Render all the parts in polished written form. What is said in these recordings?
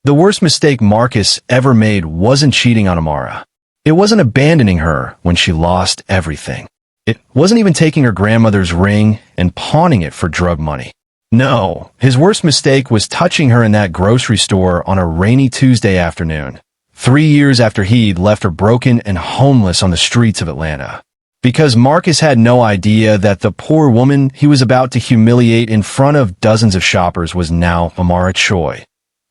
The worst mistake Marcus ever made wasn't cheating on Amara. It wasn't abandoning her when she lost everything. It wasn't even taking her grandmother's ring and pawning it for drug money. No, his worst mistake was touching her in that grocery store on a rainy Tuesday afternoon, 3 years after he'd left her broken and homeless on the streets of Atlanta. Because Marcus had no idea that the poor woman he was about to humiliate in front of dozens of shoppers was now Amara Choi,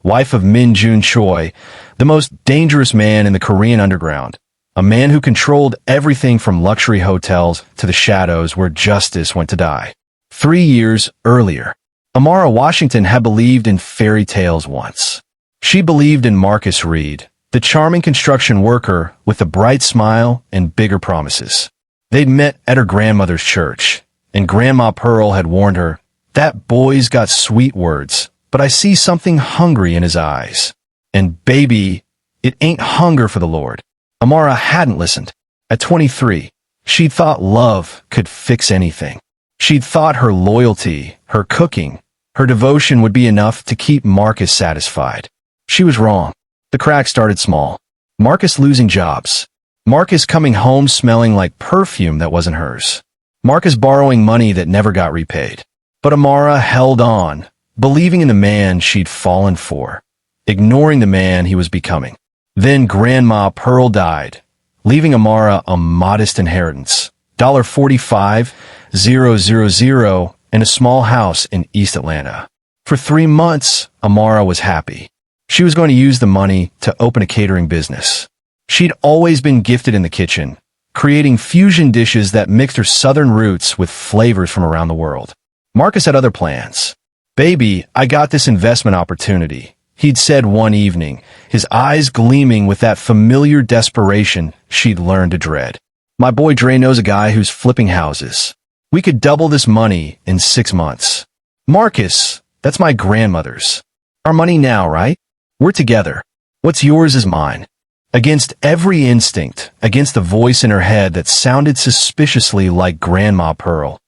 wife of Min Jun Choi, the most dangerous man in the Korean underground, a man who controlled everything from luxury hotels to the shadows where justice went to die. 3 years earlier, Amara Washington had believed in fairy tales once. She believed in Marcus Reed, the charming construction worker with a bright smile and bigger promises. They'd met at her grandmother's church, and Grandma Pearl had warned her, "That boy's got sweet words, but I see something hungry in his eyes. And baby, it ain't hunger for the Lord." Amara hadn't listened. At 23, she'd thought love could fix anything. She'd thought her loyalty, her cooking, her devotion would be enough to keep Marcus satisfied. She was wrong. The cracks started small. Marcus losing jobs. Marcus coming home smelling like perfume that wasn't hers. Marcus borrowing money that never got repaid. But Amara held on, believing in the man she'd fallen for, ignoring the man he was becoming. Then Grandma Pearl died, leaving Amara a modest inheritance, $45,000, and a small house in East Atlanta. For 3 months, Amara was happy. She was going to use the money to open a catering business. She'd always been gifted in the kitchen, creating fusion dishes that mixed her southern roots with flavors from around the world. Marcus had other plans. "Baby, I got this investment opportunity," he'd said one evening, his eyes gleaming with that familiar desperation she'd learned to dread. "My boy Dre knows a guy who's flipping houses. We could double this money in 6 months." "Marcus, that's my grandmother's. Our money now, right? We're together. What's yours is mine." Against every instinct, against the voice in her head that sounded suspiciously like Grandma Pearl,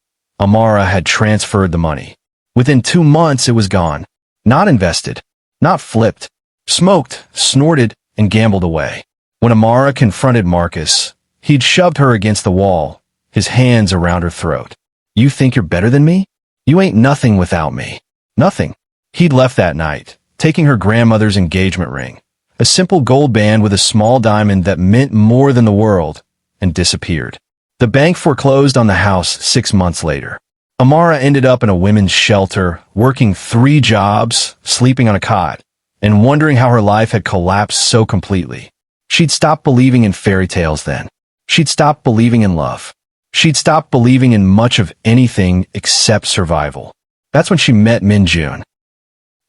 Amara had transferred the money. Within 2 months, it was gone. Not invested, not flipped, smoked, snorted, and gambled away. When Amara confronted Marcus, he'd shoved her against the wall, his hands around her throat. "You think you're better than me? You ain't nothing without me. Nothing." He'd left that night, taking her grandmother's engagement ring, a simple gold band with a small diamond that meant more than the world, and disappeared. The bank foreclosed on the house 6 months later. Amara ended up in a women's shelter, working 3 jobs, sleeping on a cot, and wondering how her life had collapsed so completely. She'd stopped believing in fairy tales then. She'd stopped believing in love. She'd stopped believing in much of anything except survival. That's when she met Min Jun.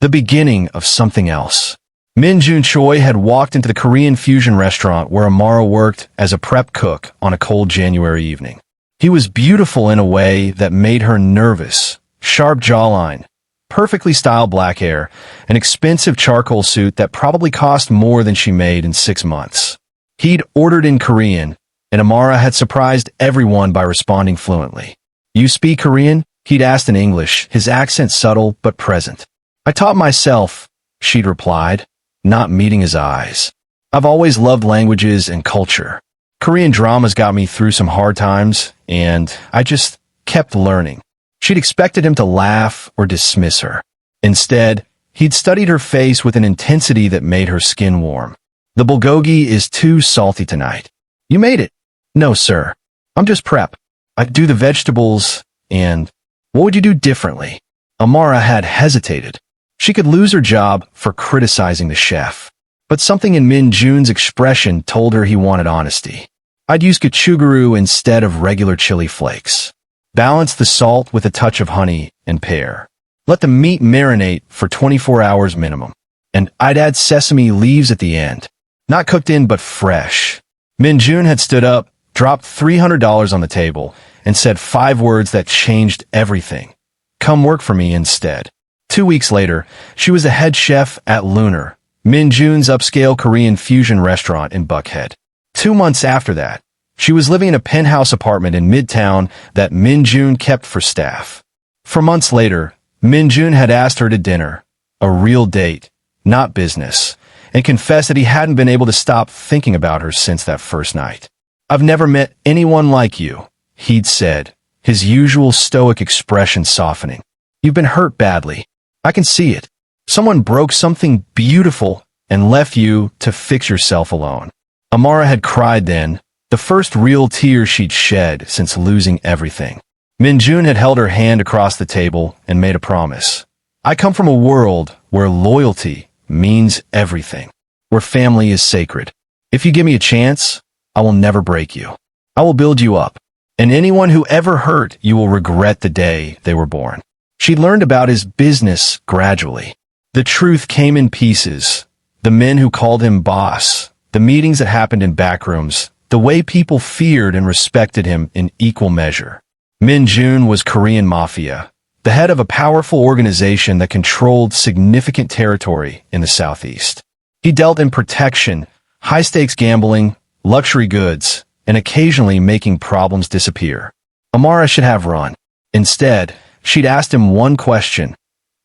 The beginning of something else. Min Jun Choi had walked into the Korean fusion restaurant where Amara worked as a prep cook on a cold January evening. He was beautiful in a way that made her nervous. Sharp jawline, perfectly styled black hair, an expensive charcoal suit that probably cost more than she made in 6 months. He'd ordered in Korean, and Amara had surprised everyone by responding fluently. "You speak Korean?" he'd asked in English, his accent subtle but present. "I taught myself," she'd replied, not meeting his eyes. "I've always loved languages and culture. Korean dramas got me through some hard times, and I just kept learning." She'd expected him to laugh or dismiss her. Instead, he'd studied her face with an intensity that made her skin warm. "The bulgogi is too salty tonight." "You made it." "No, sir. I'm just prep. I do the vegetables, and what would you do differently?" Amara had hesitated. She could lose her job for criticizing the chef. But something in Min Jun's expression told her he wanted honesty. "I'd use gochujang instead of regular chili flakes. Balance the salt with a touch of honey and pear. Let the meat marinate for 24 hours minimum. And I'd add sesame leaves at the end. Not cooked in, but fresh." Min Jun had stood up, dropped $300 on the table, and said 5 words that changed everything. "Come work for me instead." 2 weeks later, she was the head chef at Lunar, Min Jun's upscale Korean fusion restaurant in Buckhead. 2 months after that, she was living in a penthouse apartment in Midtown that Min Jun kept for staff. For months later, Min Jun had asked her to dinner, a real date, not business, and confessed that he hadn't been able to stop thinking about her since that first night. "I've never met anyone like you," he'd said, his usual stoic expression softening. "You've been hurt badly. I can see it. Someone broke something beautiful and left you to fix yourself alone." Amara had cried then, the first real tear she'd shed since losing everything. Minjun had held her hand across the table and made a promise. "I come from a world where loyalty means everything, where family is sacred. If you give me a chance, I will never break you. I will build you up, and anyone who ever hurt you will regret the day they were born." She learned about his business gradually. The truth came in pieces. The men who called him boss, the meetings that happened in backrooms, the way people feared and respected him in equal measure. Min Jun was Korean Mafia, the head of a powerful organization that controlled significant territory in the southeast. He dealt in protection, high-stakes gambling, luxury goods, and occasionally making problems disappear. Amara should have run. Instead, she'd asked him one question.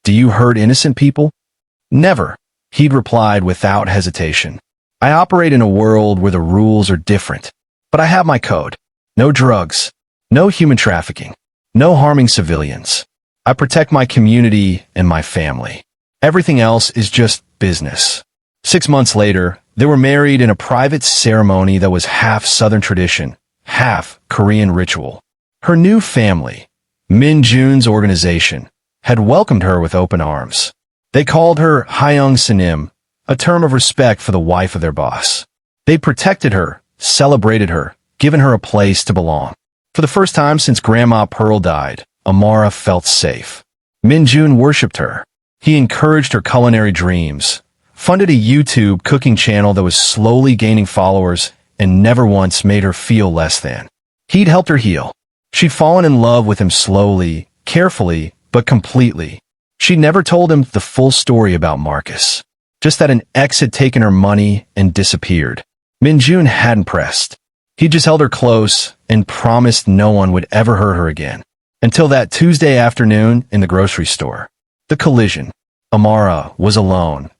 "Do you hurt innocent people?" "Never," he'd replied without hesitation. "I operate in a world where the rules are different, but I have my code. No drugs, no human trafficking, no harming civilians. I protect my community and my family. Everything else is just business." 6 months later, they were married in a private ceremony that was half Southern tradition, half Korean ritual. Her new family, Min Jun's organization, had welcomed her with open arms. They called her Hyung Sanim, a term of respect for the wife of their boss. They protected her, celebrated her, given her a place to belong. For the first time since Grandma Pearl died, Amara felt safe. Min Jun worshipped her. He encouraged her culinary dreams, funded a YouTube cooking channel that was slowly gaining followers, and never once made her feel less than. He'd helped her heal. She'd fallen in love with him slowly, carefully, but completely. She'd never told him the full story about Marcus, just that an ex had taken her money and disappeared. Min Jun hadn't pressed. He just held her close and promised no one would ever hurt her again. Until that Tuesday afternoon in the grocery store. The collision. Amara was alone.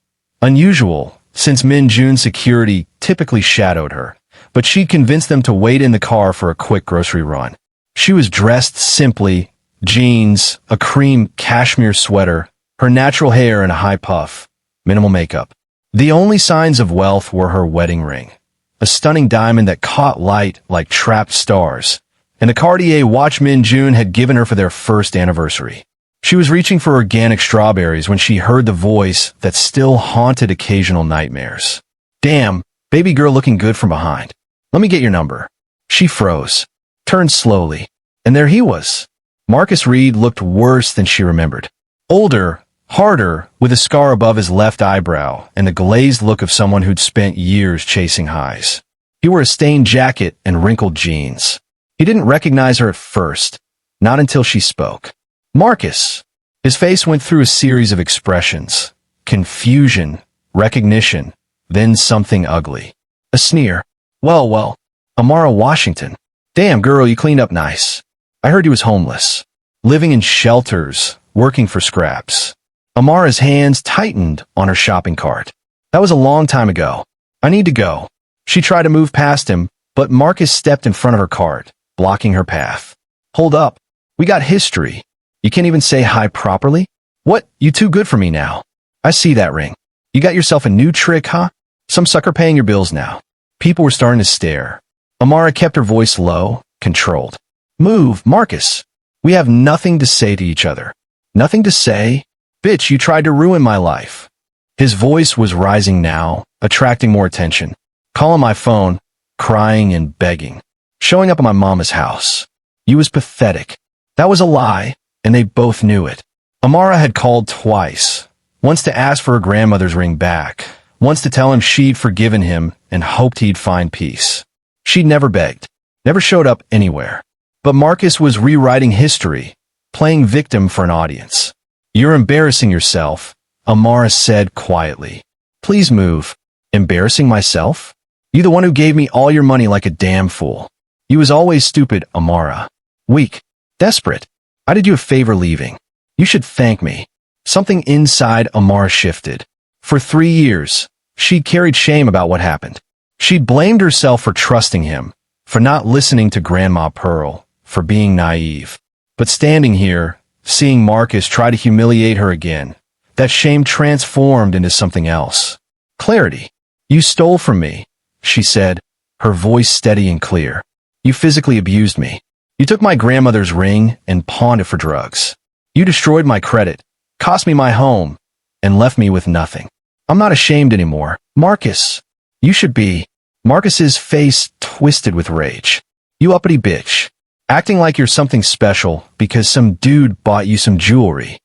Unusual, since Min Jun's security typically shadowed her, but she'd convinced them to wait in the car for a quick grocery run. She was dressed simply, jeans, a cream cashmere sweater, her natural hair in a high puff, minimal makeup. The only signs of wealth were her wedding ring, a stunning diamond that caught light like trapped stars, and the Cartier watch Min Jun had given her for their first anniversary. She was reaching for organic strawberries when she heard the voice that still haunted occasional nightmares. "Damn, baby girl looking good from behind. Let me get your number." She froze, turned slowly, and there he was. Marcus Reed looked worse than she remembered. Older, harder, with a scar above his left eyebrow and the glazed look of someone who'd spent years chasing highs. He wore a stained jacket and wrinkled jeans. He didn't recognize her at first, not until she spoke. "Marcus." His face went through a series of expressions. Confusion, recognition, then something ugly. A sneer. Well, Amara Washington. "Damn, girl, you cleaned up nice. I heard you was homeless. Living in shelters, working for scraps." Amara's hands tightened on her shopping cart. "That was a long time ago. I need to go." She tried to move past him, but Marcus stepped in front of her cart, blocking her path. "Hold up. We got history. You can't even say hi properly? What? You too good for me now. I see that ring. You got yourself a new trick, huh? Some sucker paying your bills now." People were starting to stare. Amara kept her voice low, controlled. "Move, Marcus. We have nothing to say to each other." "Nothing to say? Bitch, you tried to ruin my life." His voice was rising now, attracting more attention. Calling my phone, crying and begging. Showing up at my mama's house. You was pathetic. That was a lie, and they both knew it. Amara had called twice, once to ask for her grandmother's ring back, once to tell him she'd forgiven him and hoped he'd find peace. She'd never begged, never showed up anywhere. But Marcus was rewriting history, playing victim for an audience. "You're embarrassing yourself," Amara said quietly. "Please move." "Embarrassing myself? You the one who gave me all your money like a damn fool. You was always stupid, Amara. Weak. Desperate. I did you a favor leaving. You should thank me." Something inside Amara shifted. For 3 years, she'd carried shame about what happened. She'd blamed herself for trusting him, for not listening to Grandma Pearl, for being naive. But standing here, seeing Marcus try to humiliate her again, that shame transformed into something else. Clarity. You stole from me, she said, her voice steady and clear. You physically abused me. You took my grandmother's ring and pawned it for drugs. You destroyed my credit, cost me my home, and left me with nothing. I'm not ashamed anymore. Marcus, you should be. Marcus's face twisted with rage. You uppity bitch. Acting like you're something special because some dude bought you some jewelry.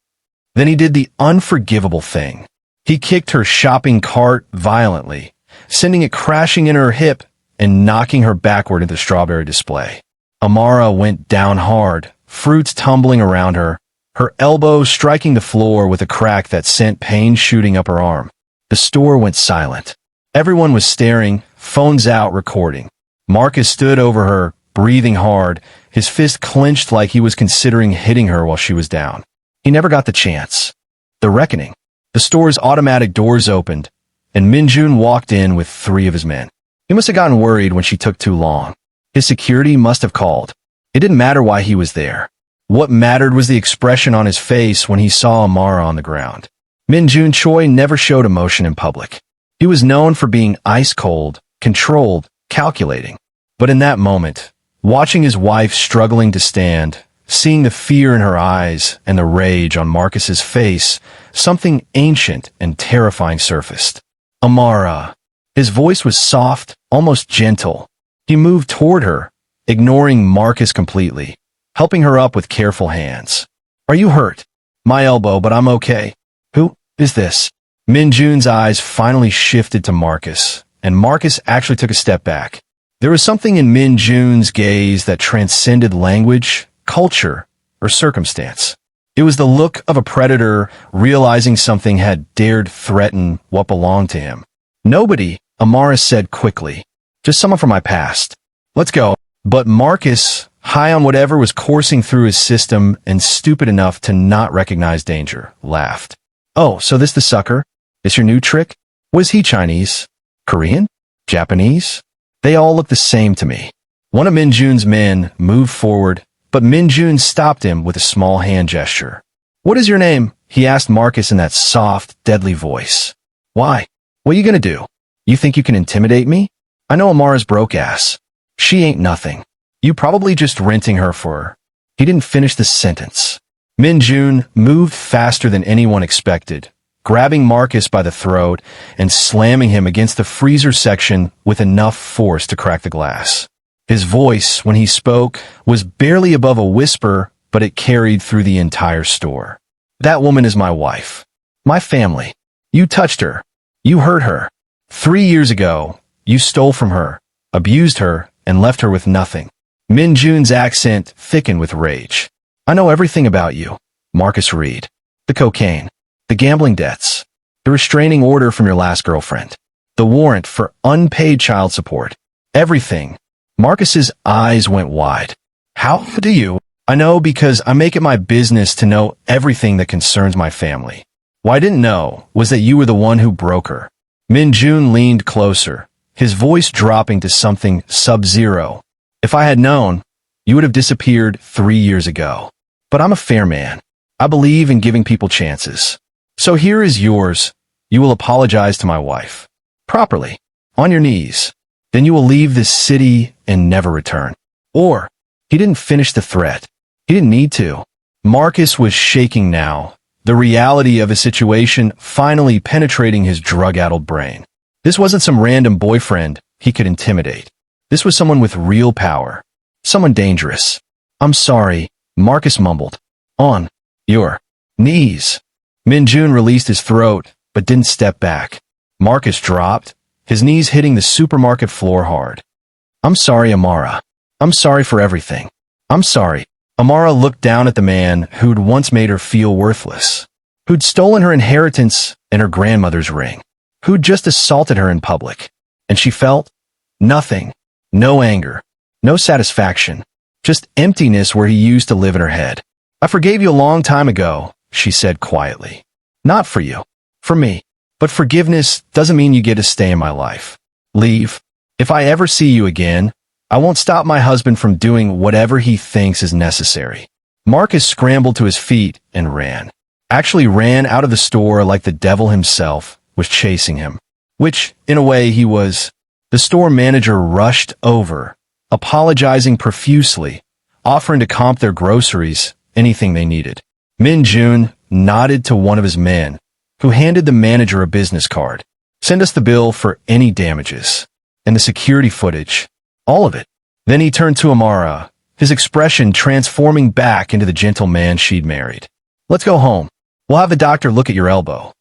Then he did the unforgivable thing. He kicked her shopping cart violently, sending it crashing into her hip and knocking her backward into the strawberry display. Amara went down hard, fruits tumbling around her, her elbow striking the floor with a crack that sent pain shooting up her arm. The store went silent. Everyone was staring, phones out, recording. Marcus stood over her, breathing hard, his fist clenched like he was considering hitting her while she was down. He never got the chance. The reckoning. The store's automatic doors opened, and Minjun walked in with 3 of his men. He must have gotten worried when she took too long. His security must have called. It didn't matter why he was there. What mattered was the expression on his face when he saw Amara on the ground. Minjun Choi never showed emotion in public. He was known for being ice-cold, controlled, calculating. But in that moment, watching his wife struggling to stand, seeing the fear in her eyes and the rage on Marcus's face, something ancient and terrifying surfaced. Amara. His voice was soft, almost gentle. He moved toward her, ignoring Marcus completely, helping her up with careful hands. Are you hurt? My elbow, but I'm okay. Who is this? Minjun's eyes finally shifted to Marcus, and Marcus actually took a step back. There was something in Minjun's gaze that transcended language, culture, or circumstance. It was the look of a predator realizing something had dared threaten what belonged to him. Nobody, Amara said quickly. Just someone from my past. Let's go. But Marcus, high on whatever was coursing through his system and stupid enough to not recognize danger, laughed. Oh, so this the sucker? It's your new trick? Was he Chinese? Korean? Japanese? They all look the same to me. One of Minjun's men moved forward, but Minjun stopped him with a small hand gesture. What is your name? He asked Marcus in that soft, deadly voice. Why? What are you gonna do? You think you can intimidate me? I know Amara's broke ass. She ain't nothing. You probably just renting her for her. He didn't finish the sentence. Minjun moved faster than anyone expected, grabbing Marcus by the throat and slamming him against the freezer section with enough force to crack the glass. His voice, when he spoke, was barely above a whisper, but it carried through the entire store. That woman is my wife. My family. You touched her. You hurt her. 3 years ago, you stole from her, abused her, and left her with nothing. Minjun's accent thickened with rage. I know everything about you, Marcus Reed. The cocaine, the gambling debts, the restraining order from your last girlfriend, the warrant for unpaid child support. Everything. Marcus's eyes went wide. How do you? I know because I make it my business to know everything that concerns my family. What I didn't know was that you were the one who broke her. Minjun leaned closer, his voice dropping to something sub-zero. If I had known, you would have disappeared 3 years ago. But I'm a fair man. I believe in giving people chances. So here is yours. You will apologize to my wife. Properly. On your knees. Then you will leave this city and never return. Or, he didn't finish the threat. He didn't need to. Marcus was shaking now, the reality of his situation finally penetrating his drug-addled brain. This wasn't some random boyfriend he could intimidate. This was someone with real power. Someone dangerous. I'm sorry, Marcus mumbled. On your knees. Minjun released his throat, but didn't step back. Marcus dropped, his knees hitting the supermarket floor hard. I'm sorry, Amara. I'm sorry for everything. I'm sorry. Amara looked down at the man who'd once made her feel worthless, who'd stolen her inheritance and her grandmother's ring, who'd just assaulted her in public. And she felt nothing, no anger, no satisfaction, just emptiness where he used to live in her head. I forgave you a long time ago, she said quietly. Not for you, for me. But forgiveness doesn't mean you get to stay in my life. Leave. If I ever see you again, I won't stop my husband from doing whatever he thinks is necessary. Marcus scrambled to his feet and ran. Actually ran out of the store like the devil himself was chasing him. Which, in a way, he was. The store manager rushed over, apologizing profusely, offering to comp their groceries, anything they needed. Min Jun nodded to one of his men, who handed the manager a business card. Send us the bill for any damages. And the security footage. All of it. Then he turned to Amara, his expression transforming back into the gentle man she'd married. Let's go home. We'll have the doctor look at your elbow.